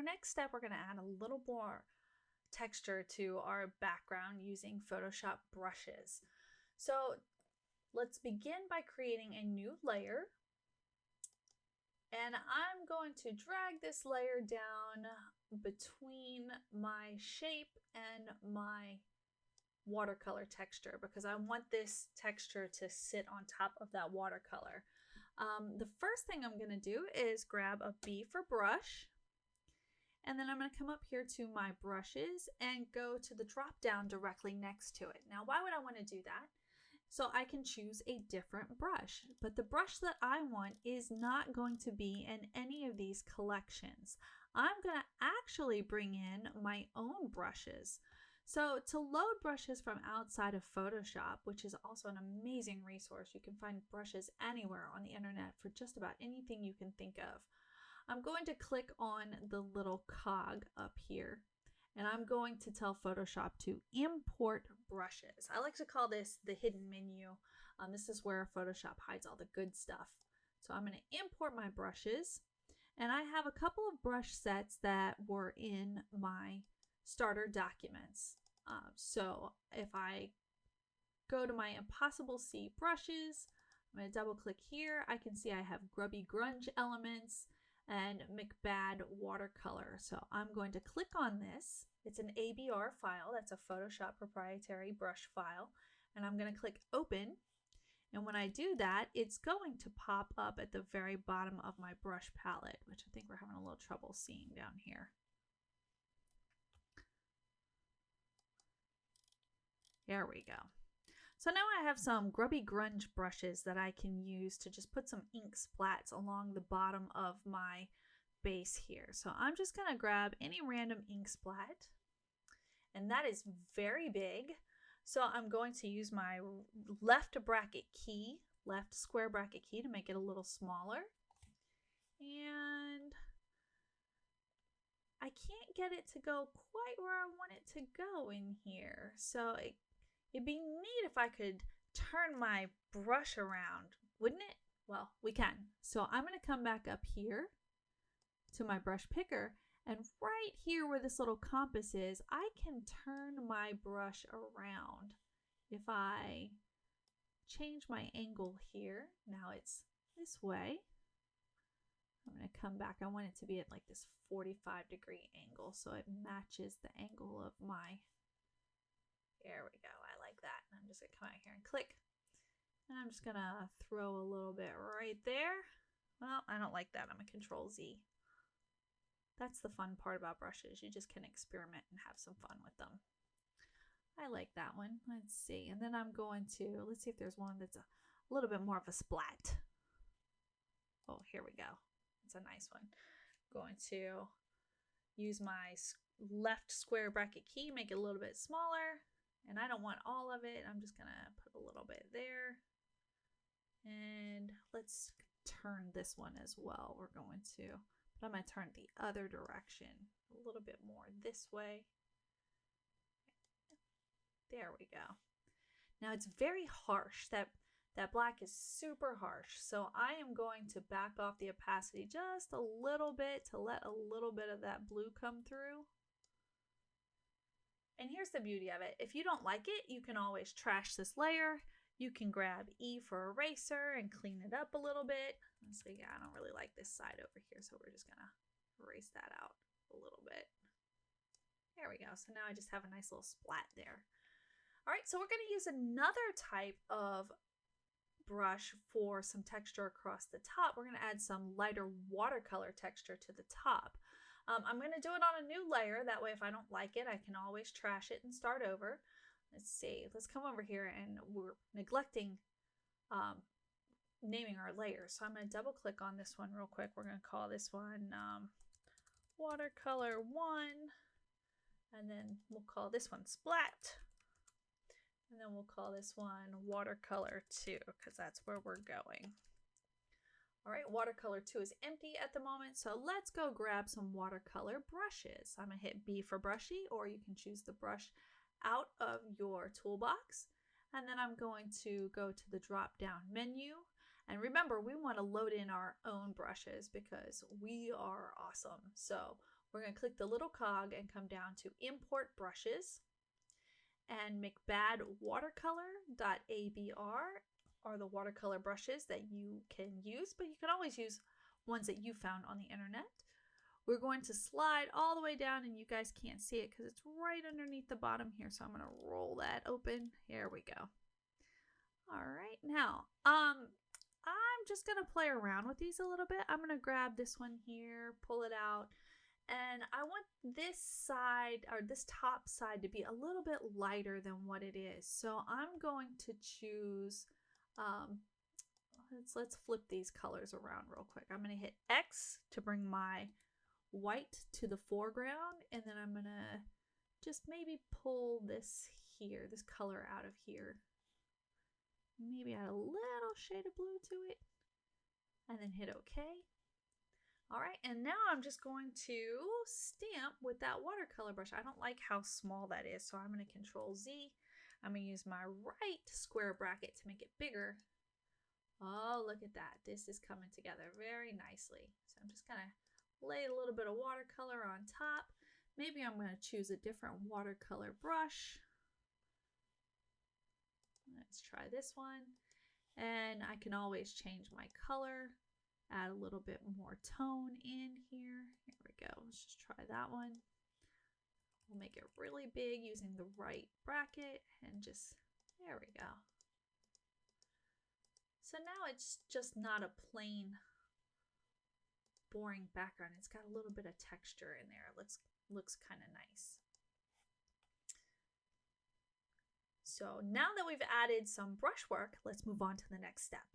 our next step, we're going to add a little more texture to our background using Photoshop brushes. So let's begin by creating a new layer. And I'm going to drag this layer down between my shape and my watercolor texture because I want this texture to sit on top of that watercolor. The first thing I'm going to do is grab a B for brush, and then I'm going to come up here to my brushes and go to the drop down directly next to it. Now, why would I want to do that? So I can choose a different brush, but the brush that I want is not going to be in any of these collections. I'm going to actually bring in my own brushes. So to load brushes from outside of Photoshop, which is also an amazing resource, you can find brushes anywhere on the internet for just about anything you can think of. I'm going to click on the little cog up here, and I'm going to tell Photoshop to import brushes. I like to call this the hidden menu. This is where Photoshop hides all the good stuff. So I'm going to import my brushes, and I have a couple of brush sets that were in my starter documents. So if I go to my Impossible C brushes, I'm going to double click here. I can see I have Grubby Grunge elements and McBad watercolor. So I'm going to click on this. It's an ABR file. That's a Photoshop proprietary brush file. And I'm going to click open. And when I do that, it's going to pop up at the very bottom of my brush palette, which I think we're having a little trouble seeing down here. There we go. So now I have some Grubby Grunge brushes that I can use to just put some ink splats along the bottom of my base here. So I'm just going to grab any random ink splat, and that is very big. So I'm going to use my left square bracket key to make it a little smaller. And I can't get it to go quite where I want it to go in here. So it'd be neat if I could turn my brush around, wouldn't it? Well, we can. So I'm going to come back up here to my brush picker, and right here where this little compass is, I can turn my brush around. If I change my angle here, now it's this way. I'm going to come back. I want it to be at like this 45-degree angle so it matches the angle of my. There we go. I like that. And I'm just going to come out here and click. And I'm just going to throw a little bit right there. Well, I don't like that. I'm going to Control Z. That's the fun part about brushes. You just can experiment and have some fun with them. I like that one. Let's see. And then I'm going to, let's see if there's one that's a little bit more of a splat. Oh, here we go. It's a nice one. I'm going to use my left square bracket key, make it a little bit smaller. And I don't want all of it. I'm just going to put a little bit there. And let's turn this one as well. We're going to, but I'm going to turn it the other direction a little bit more this way. There we go. Now it's very harsh. That black is super harsh. So I am going to back off the opacity just a little bit to let a little bit of that blue come through. And here's the beauty of it. If you don't like it, you can always trash this layer. You can grab E for eraser and clean it up a little bit. Let's see, yeah, I don't really like this side over here, so we're just gonna erase that out a little bit. There we go. So now I just have a nice little splat there. All right, so we're gonna use another type of brush for some texture across the top. We're gonna add some lighter watercolor texture to the top. I'm going to do it on a new layer. That way, if I don't like it, I can always trash it and start over. Let's see. Let's come over here, and we're neglecting naming our layers. So I'm going to double click on this one real quick. We're going to call this one Watercolor 1. And then we'll call this one Splat. And then we'll call this one Watercolor 2 because that's where we're going. All right, watercolor 2 is empty at the moment, so let's go grab some watercolor brushes. I'm gonna hit B for brushy, or you can choose the brush out of your toolbox. And then I'm going to go to the drop down menu. And remember, we want to load in our own brushes because we are awesome. So we're going to click the little cog and come down to import brushes, and McBad watercolor.abr are the watercolor brushes that you can use, but you can always use ones that you found on the internet. We're going to slide all the way down, and you guys can't see it because it's right underneath the bottom here, so I'm going to roll that open. Here we go. All right, now I'm just going to play around with these a little bit. I'm going to grab this one here, pull it out, and I want this side, or this top side, to be a little bit lighter than what it is. So I'm going to choose, let's flip these colors around real quick. I'm going to hit X to bring my white to the foreground, and then I'm going to just maybe pull this here, this color out of here. Maybe add a little shade of blue to it, and then hit OK. All right, and now I'm just going to stamp with that watercolor brush. I don't like how small that is, so I'm going to Control Z. I'm going to use my right square bracket to make it bigger. Oh, look at that. This is coming together very nicely. So I'm just going to lay a little bit of watercolor on top. Maybe I'm going to choose a different watercolor brush. Let's try this one. And I can always change my color. Add a little bit more tone in here. Here we go. Let's just try that one. We'll make it really big using the right bracket and just, there we go. So now it's just not a plain, boring background. It's got a little bit of texture in there. It looks kind of nice. So now that we've added some brushwork, let's move on to the next step.